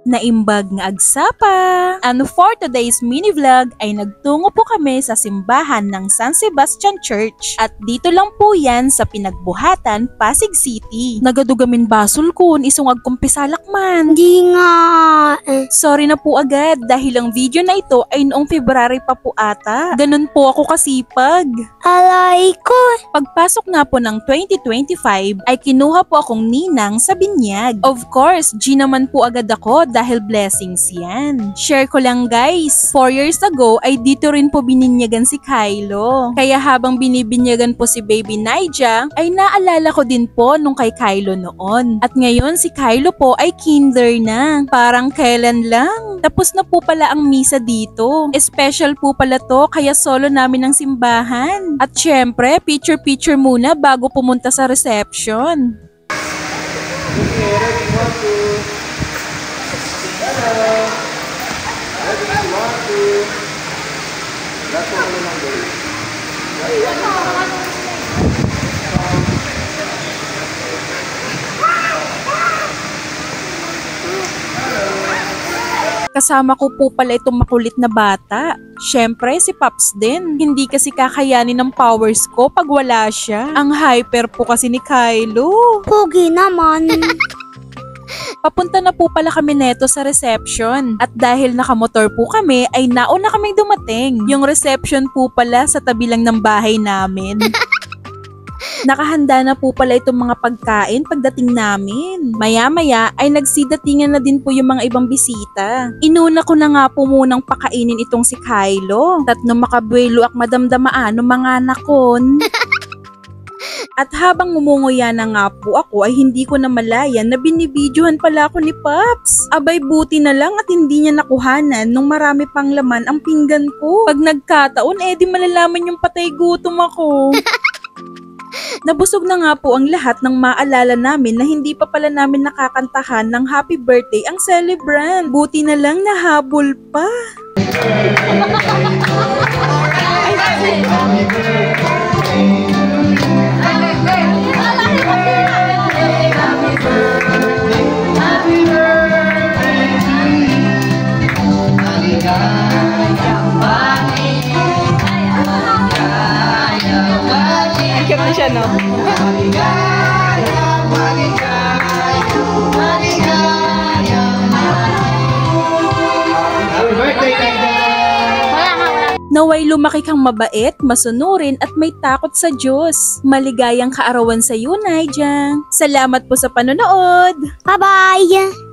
Naimbag nga agsapa. And for today's mini vlog ay nagtungo po kami sa simbahan ng San Sebastian Church at dito lang po yan sa Pinagbuhatan, Pasig City. Nagadugamin basol kun isong agkumpisalak man. Di nga. Sorry na po agad dahil ang video na ito ay noong February pa po ata. Ganun po ako kasipag. Alay ko. Pagpasok nga po ng 2025 ay kinuha po akong ninang sa binyag. Of course, G naman po agad ako dahil blessings yan. Share ko lang guys, 4 years ago ay dito rin po bininyagan si Kylo. Kaya habang binibinyagan po si baby Naija, ay naalala ko din po nung kay Kylo noon. At ngayon si Kylo po ay kinder na. Parang kailan lang. Tapos na po pala ang misa dito. Special po pala to kaya solo namin ang simbahan. At syempre, picture muna bago pumunta sa reception. Kasama ko po pala itong makulit na bata. Syempre si Pops din. Hindi kasi kakayanin ng powers ko pag wala siya. Ang hyper po kasi ni Kylo. Pogi naman. Papunta na po pala kami neto sa reception. At dahil nakamotor po kami, ay nauna kaming dumating. Yung reception po pala sa tabi lang ng bahay namin. Nakahanda na po pala itong mga pagkain pagdating namin. Maya-maya ay nagsidatingan na din po yung mga ibang bisita. Inuna ko na nga po munang pakainin itong si Kylo. Tatno makabuelo ak madamdamaan ng mga nakon. At habang ngumunguya na nga po ako ay hindi ko na malayan na binibidyohan pala ako ni Pops. Abay buti na lang at hindi niya nakuhanan nung marami pang laman ang pinggan ko. Pag nagkataon di malalaman yung patay gutom ako. Nabusog na nga po ang lahat ng maalala namin na hindi pa pala namin nakakantahan ng happy birthday ang celebrant. Buti na lang nahabol pa. Siya, no? Naway lumaki kang mabait, masunurin at may takot sa Diyos. Maligayang kaarawan sa iyo, Naija. Salamat po sa panonood. Bye-bye.